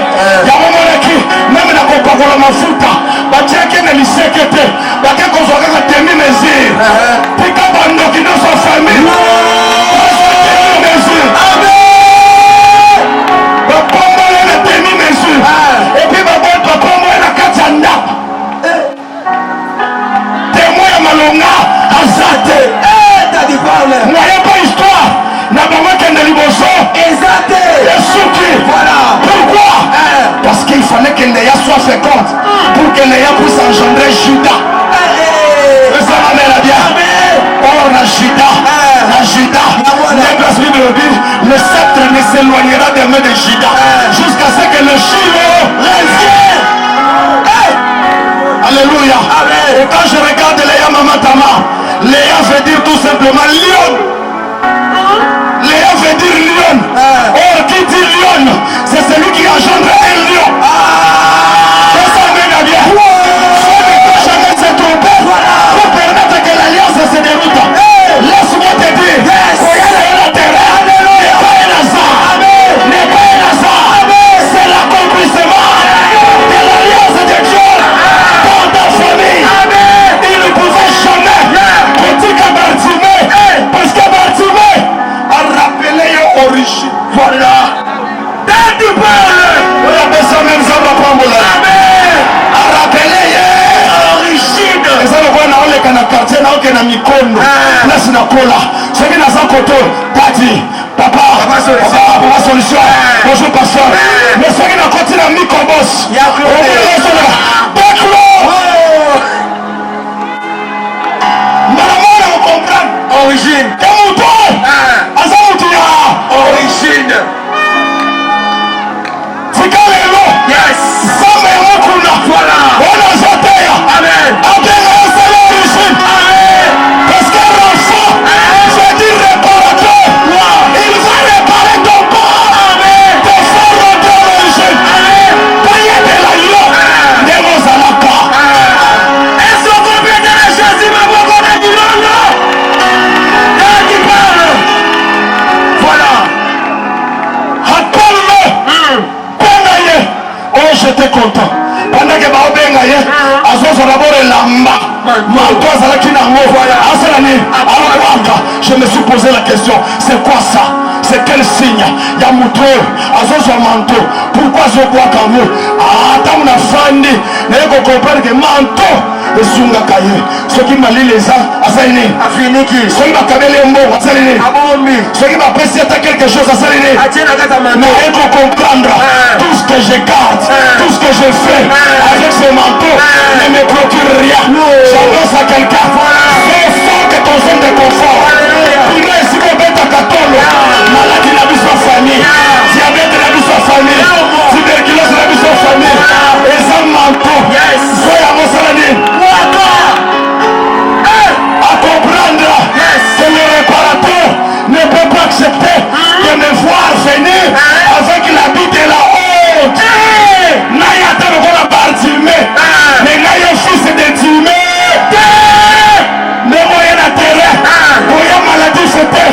Ya momona ki même na kopakola mafuta, batiaki na lisekete, bake kozo kaka demi mesure. Tika bando qui dans sa famille. Et puis papa moi na katanda témoin ya malonga azate t'as dit parle moyen pas histoire na bango kende liboso ezate yesuki voilà pourquoi parce qu'il fallait que Léa soit féconde pour que Léa puisse engendrer Judas ça m'amène à bien or na Judas le sceptre ne s'éloignera des mains de Judas jusqu'à ce que le Shiloh revienne. Alléluia. Et quand je regarde Léa Mamatama, Léa veut dire tout simplement lion. Léa veut dire lion. Or qui dit lion, c'est celui qui engendre un lion. Ça mène bien. Faut ne pas jamais se tromper pour permettre que l'alliance se déroute. Laisse-moi te dire, regardez la terre. N'est pas un hasard. N'est pas un hasard. C'est l'accomplissement de l'alliance de Dieu dans ta famille. Il ne pouvait jamais critiquer Bartimée parce que Bartimée a rappelé l'origine. Voilà. Quand tu parles, on appelle ça même ça va prendre l'air. A rappelé l'origine. Et ça le voit dans le quartier, dans le Mikono. Là c'est la cola. Ce qui est dans un côté, Tati, papa solution. Bonjour pasteur. Mais ce qui est dans le côté, dans le Mikobos. Il y a origine. Origine. Yes. Voilà. Amen. Origine. Parce que l'enfant veut dire réparateur. Il va réparer ton corps. Te faire rentrer à l'origine. Payer de l'agneau. Ne vous allez pas. Est-ce qu'on peut bien la choisir ma voix qu'on a dit non? Qui parle. Voilà. Appelle-le. Bengaye. Oh, j'étais content. Pendant que Bao Bengaye, Azozo d'abord est lamba. Je me suis posé la question, c'est quoi ça? C'est quel signe? Yamuto, Azozo manto. Pourquoi je vois comme vous? Ah, tant on a fandi. N'ayez qu'on comprenne que manto. Et Sunga Kaye, ceux qui m'allient les gens, à Saline, à Finiki, ceux qui m'ont les mots, à Saline, à Bomi, ceux qui m'ont apprécié quelque chose à Saline, n'ayez qu'on comprendre tout ce que je garde, tout ce que je fais avec ce manteau ne me procure rien. J'annonce à quelqu'un, c'est fort que ton zone de confort. Il est ici qu'on bête à Katolo, maladie n'a plus sa famille, diabète n'a plus sa famille, tuberculose n'a plus sa famille, et ça manteau, soyez à mon saladine. À comprendre que le réparateur ne peut pas accepter de me voir venir avec l'habit de la honte. N'ayata le qu'on a Bartimée, mais n'ayata fils de Timée. Mais moyen d'intérêt, moyen maladie c'était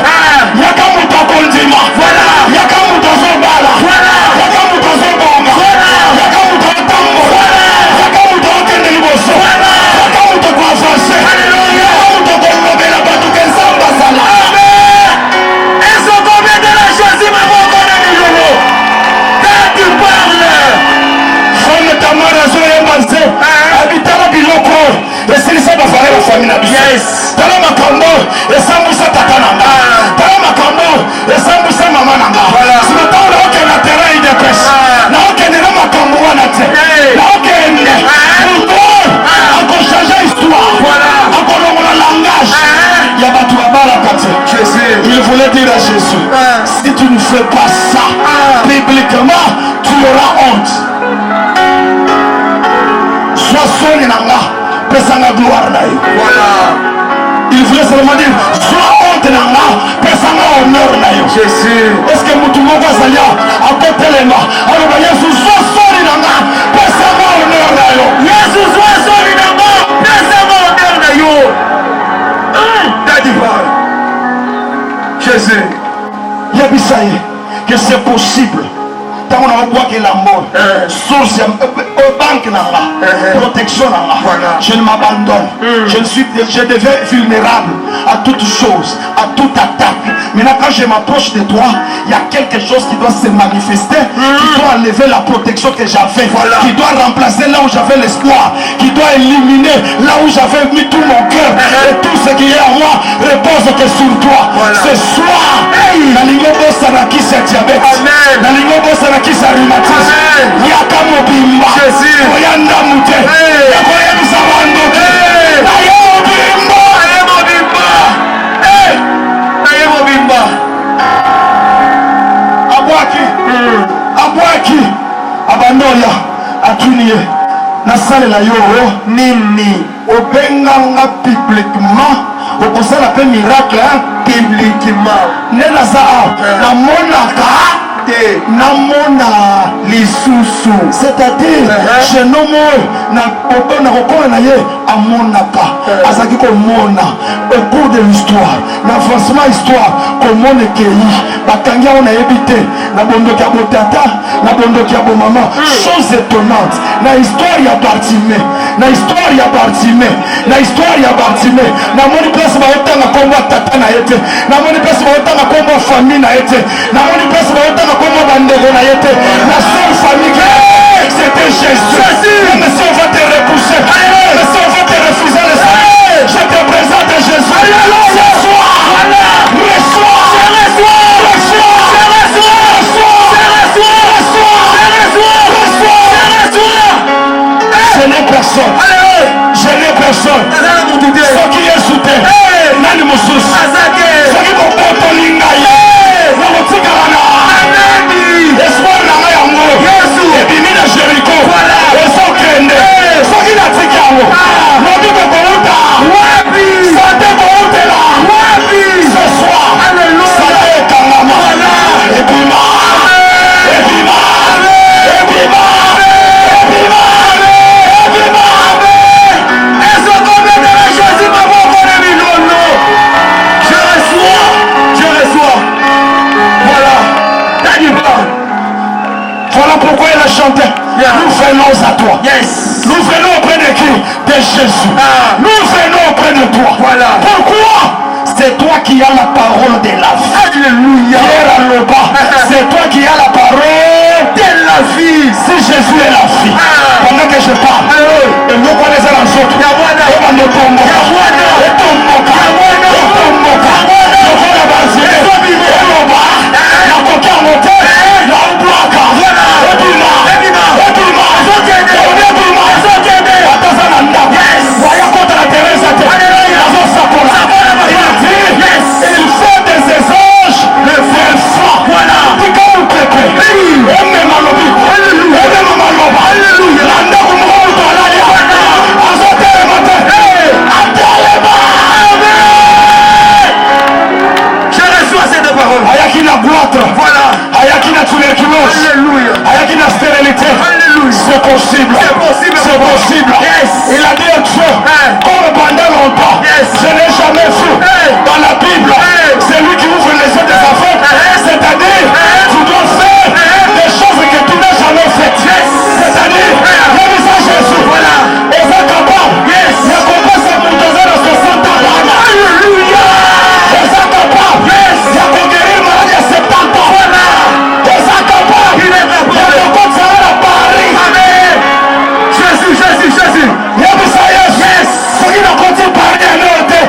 fais pas ça, bibliquement, tu auras honte. Sois sonné nanga, pesanga gloire na yo. Voilà. Il voulait seulement dire, sois honte nanga, pesanga honneur na yo. Jésus. Est-ce que mutumo kwa salia, akote lema, aloba Yesu, sois sonné nanga, pesanga honneur na yo. Yesu, sois sonné nanga, pesanga honneur na yo. Daddy parle. Jésus. Yabisaye, que c'est possible. Tant on a voit que la mort, source, banque protection, je ne m'abandonne. Je deviens vulnérable à toute chose, à toute attaque. Maintenant, quand je m'approche de toi, il y a quelque chose qui doit se manifester, qui doit enlever la protection que j'avais, qui doit remplacer là où j'avais l'espoir, qui doit éliminer là où j'avais mis tout mon cœur. Et tout ce qui est à moi repose que sur toi. Ce soir, la ligne Saraki c'est diabète, la ligne Saraki c'est rhumatisme, Yaka Mobimba, Oyanda Mute, Yakoya Misabandoke, Mobimba, Abwaki, Abandoya, Atunie, Nasalela yo, Nini, Obenganga publiquement, Okosala pe miracle, publiquement. Nenaza, Namonaka, Namona, Lisusu. C'est-à-dire, je nomme na Amonaka, Azakiko Mona, au cours de l'histoire, l'avancement histoire, comment on est cueilli, Bakangia on a évité, la bondo qui a beau tata, la bondo qui a beau maman, chose étonnante, la histoire y a Bartimée, la histoire y a Bartimée, la histoire y a Bartimée, na moni place ba otanga kombo tata na été, na moni place ba otanga kombo famille na été, na moni place ba otanga kombo bandego na été, la seule famille qui c'était Jésus. Même si on va te repousser, même si on va te refuser le salut, je te présente Jésus. Ce soir, je n'ai personne. Je n'ai personne. Ce qui est soutenu, nani mususu. Ce qui est espoir na ngai yango ebimi na Jericho ezokende soki natiki yango lobi kokouta sante koutela ce soir sante ekangama ebima ebima ebima ebima ebima ezokometela Jésus maboko na milolo. Je reçois. Voilà. Voilà pourquoi il a chanté. Nous venons à toi. Nous venons auprès de qui? De Jésus. Nous venons auprès de toi. Voilà. Pourquoi? C'est toi qui as la parole de la vie. Alléluia. C'est toi qui as la parole de la vie. Si Jésus est la vie, pendant que je parle, et nous connaissons les autres. C'est possible. Il a dit à Dieu, comme pendant longtemps, je n'ai jamais vu dans la Bible, c'est lui qui ouvre les yeux des aveugles. C'est-à-dire, tu dois faire des choses que tu n'as jamais faites. C'est-à-dire, le visage Jésus, et c'est capable. Il a compris ce que nous dans 60 ans. Alléluia. Et c'est capable. Il a conquéri le malade à 70 ans. Et c'est capable. Il est capable. Il a compris ça à Paris. Amen. Jésus. Yes. Ce qui n'a pas parlé à l'autre.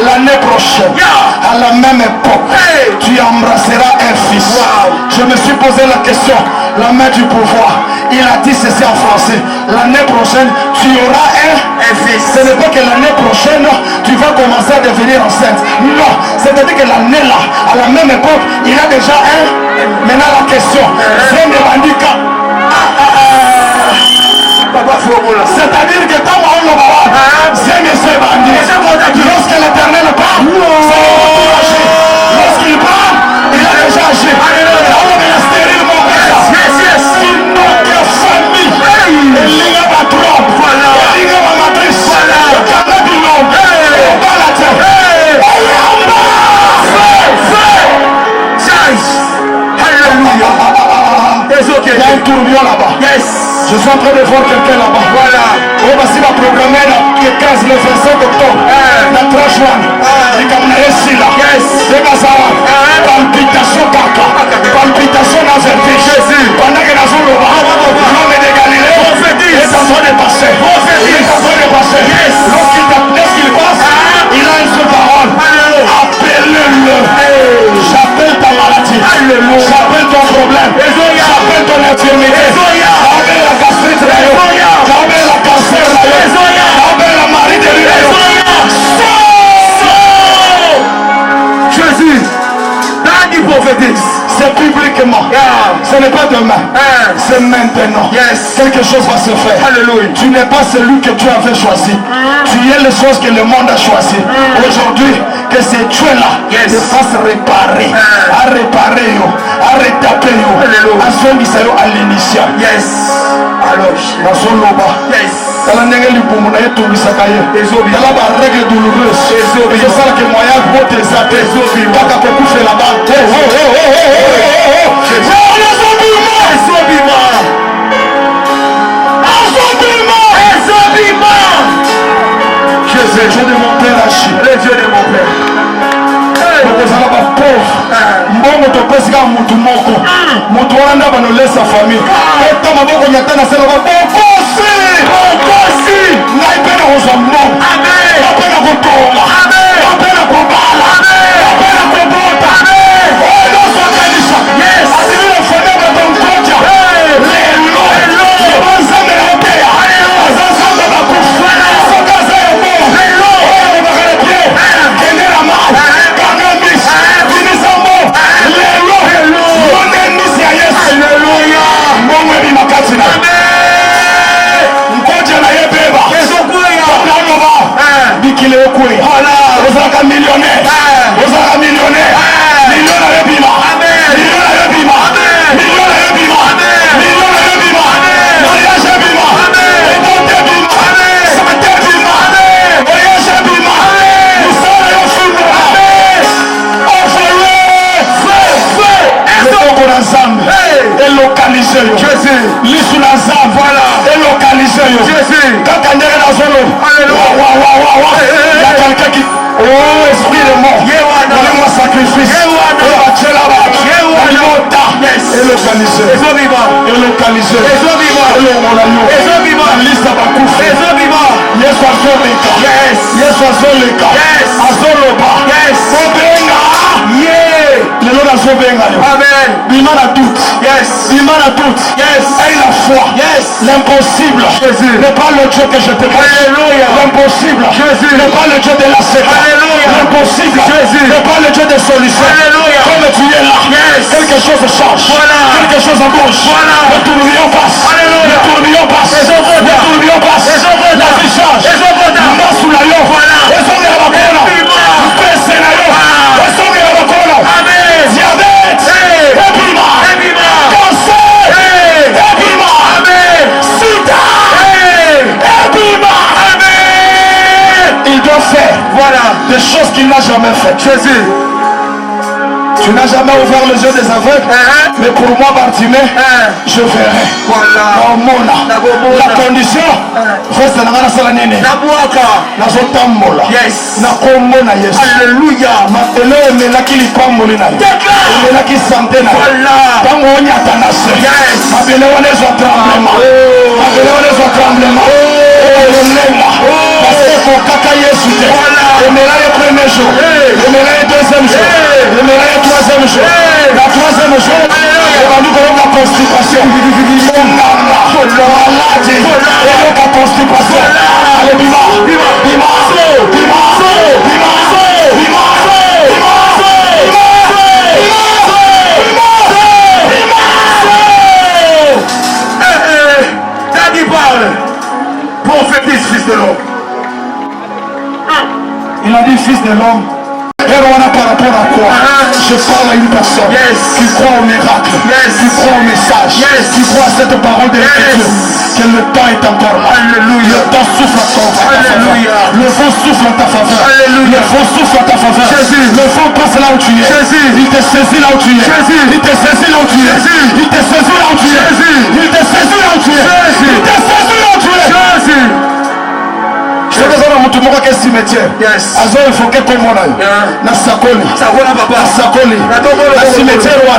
l'année prochaine, à la même époque, tu embrasseras un fils. Je me suis posé la question, la main du pouvoir, il a dit ceci en français, l'année prochaine, tu auras un fils. Ce n'est pas que l'année prochaine, tu vas commencer à devenir enceinte. Non, c'est-à-dire que l'année là, à la même époque, il a déjà un. Maintenant la question, c'est le handicap. C'est-à-dire que quand on le voit, c'est monsieur bandit. Lorsque l'Éternel parle, c'est encouragé. Lorsqu'il parle, il a déjà agi. On est stérile, mon père. Il n'a que famille. Il n'y a pas trop. Il n'y a pas matrice. Il n'y a pas du nom. Il n'y a pas la terre. Il y a un tourbillon là-bas. Je suis en train de voir quelqu'un là-bas. Voilà. On va s'y programmer le 15, le 25 octobre. La tranche one. Il y a ici là. Palpitation caca. Palpitation dans un Jésus. Pendant que dans le l'homme de Galilée est en train de passer. Il est en train de passer. Lorsqu'il passe, il a une seule parole. Appelle-le. J'appelle ta maladie. J'appelle ton problème. J'appelle ton infirmité. J'appelle la gastrite. J'appelle la cancer. J'appelle la marie de Jésus. C'est publiquement. Ce n'est pas demain. C'est maintenant. Quelque chose va se faire. Alléluia. Tu n'es pas celui que tu avais choisi. Tu es les choses que le monde a choisi. Aujourd'hui, que ces tués-là te fassent réparer. À réparer, à retaper, à soigner à l'initial. Alors, dans son loba. Dans la libumu na yetu bisakaye. Dans la règle douloureuse. C'est ça que moyen vote exact. Paka kokufe là-bas. Le Dieu de mon père agit. Le Dieu de mon père. Okozala bapauvre mbongo topesika mutu moko mutu wana banolesa famille eta maboko nyata na selo babokosi ngai mpe na kozwa mbongo mpe na kotonga mpe na kobala mpe na kobota oyo nyonso akanisa asili na famille batonkoja lelo banzambe na oteya aza nzambe bakufa soki aza yo bongo oyo obakala pie kende na mai millionnaire. Localisé l'issue la zam voilà et localisé Jésus quand on est dans zone il y a quelqu'un qui oh esprit de mort donne-moi sacrifice et localisé et localisé la liste à Bakouf yes azoleka yes azoleka azoloba obenga lelo nazobenga yo bima na doute bima na doute aie la foi l'impossible n'est pas le Dieu que je te prie l'impossible n'est pas le Dieu de la séquence l'impossible n'est pas le Dieu des solutions comme tu es là quelque chose change quelque chose bouge le tourbillon passe le tourbillon passe le tourbillon passe la vie change mbasu na yo ezongela bakona mpese na yo ezongela bakona diabète epima cancer epima sida epima il doit faire des choses qu'il n'a jamais fait. Jésus, tu n'as jamais ouvert les yeux des aveugles, mais pour moi, Bartimée, je verrai. La condition, reste dans la salle nene. La zotambola. Na kombo na Yesu. Alléluia. Matelo emela kili pamboli na. Emela ki santé na. Tango onya tanase. Mabele wane zo tremblement. Mabele wane zo tremblement. Parce que kaka Yesu te. Emela le premier jour. jour. La troisième jour, il va nous donner la constipation. Maladie, et la constipation. Allez, bima, bima, bima, bima, bima, bima, prophétise, fils de l'homme. Il a dit fils de l'homme. Et on a par rapport à quoi? Je parle à une personne qui croit au miracle, qui croit au message, qui croit à cette parole de Dieu. Que le temps est encore là. Le temps souffle à ta faveur. Le vent souffle à ta faveur. Le vent souffle à ta faveur. Le vent passe là où tu es. Il te saisit là où tu es. Il te saisit là où tu es. Il te saisit là où tu es. Il te saisit là où tu es. Il te saisit là où tu es. Je te dis à mon tour qu'est cimetière. Azo il faut que comme on a. Na sakoli. Sakola papa. Sakoli. Na cimetière wa.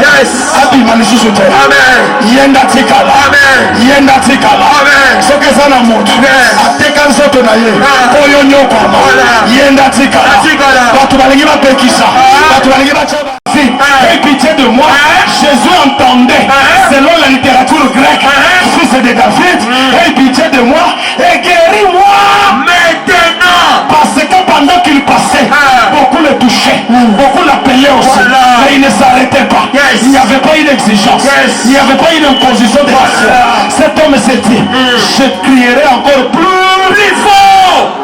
Abi manisu sote. Amen. Yenda tikala. Amen. Yenda tikala. Amen. Soke sana moto. Ateka nzoto na ye. Koyo nyoko. Yenda tikala. Batu balingi ba pekisa. Batu balingi ba chaba. Aie pitié de moi. Jésus entendait, selon la littérature grecque, fils de David, aie pitié de moi et guéris-moi maintenant. Parce que pendant qu'il passait, beaucoup le touchaient, beaucoup l'appelaient aussi, mais il ne s'arrêtait pas. Il n'y avait pas une exigence, il n'y avait pas une imposition de l'action. Cet homme s'est dit, je crierai encore plus fort.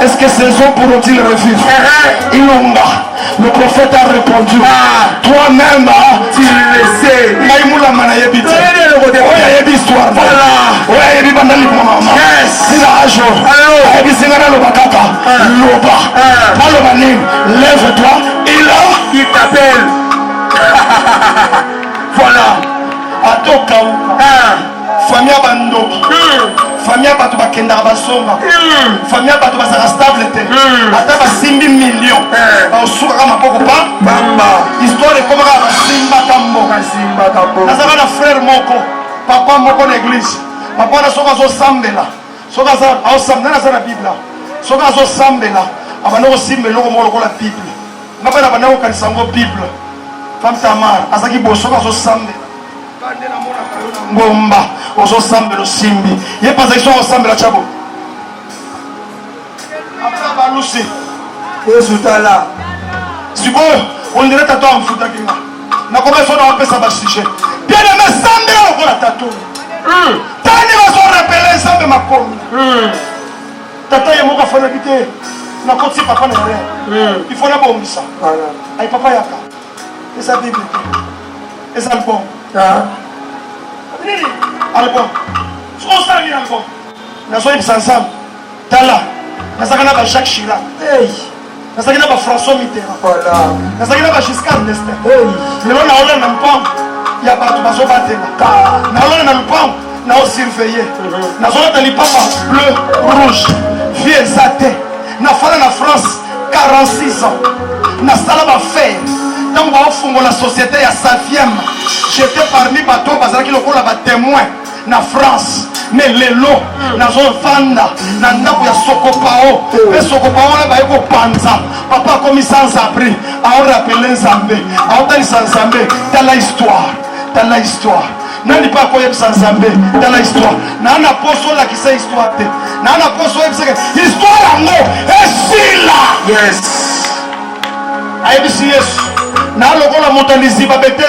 Est-ce que ces hommes pourront-ils revivre? Ilonga. Le prophète a répondu, toi-même, tu le sais. Maïmoula manayebite. Oyayebi histoire. Oyayebi bandali maman. Sila ajo. Oyayebi singana lobakaka. Loba. Malobanim. Lève-toi. Il t'appelle. Voilà. Atoka. Famille Bandoki. Famille Batou Bakenda Basonga. Famille Batou Basara stable. Ata Basimbi millions. Baosuka Mapoko Pa. Bamba. Histoire de comment Basimba Kambo. Basimba Kambo. Nazara na frère Moko. Papa Moko l'église. Papa na soka zo sambela. Soka za au sambela na Bible. Soka zo sambela. Abana ko simbela ko moko la Bible. Ngaba na bana ko kanisa ngo Bible. Femme Tamar. Azaki bo soka zo sambela. Ngomba ozo sambelo simbi ye pas action osambela chabo après balusi yesu tala siko on dirait tato amfuta kinga na koma so na pesa ba sujet bien aimé sambelo ko la tato tani va so rappeler sambe makomi tata ye moka fona bité na koti papa na rien il faut la bombisa voilà ay papa yaka esa bible esa bon album so sami album na so ibisa ensemble tala nasaka na Jacques Chirac nasaka na François Mitterrand voilà nasaka na Giscard d'Estaing lelo na ola na mpango ya bato baso batela na ola na mpango na o surveiller na zo na lipapa bleu rouge vieux zate na fala na France 46 ans na sala ba faire tant qu'on fonde la société à 5e, j'étais parmi bateaux parce qu'il y a des témoins na France. Mais les lots, na zone fanda, na ndaku ya sokopao, mais sokopao na baiko panza. Papa comme sans abri, a on rappelé Nzambe, a on tani sans Nzambe, dans la histoire, dans la histoire. Nani pas quoi sans Nzambe, dans la histoire. Na na poso la qui sait histoire te. Na na poso histoire en mot, et si là. Yes. Aïe, yes. Na lokola montanizi babete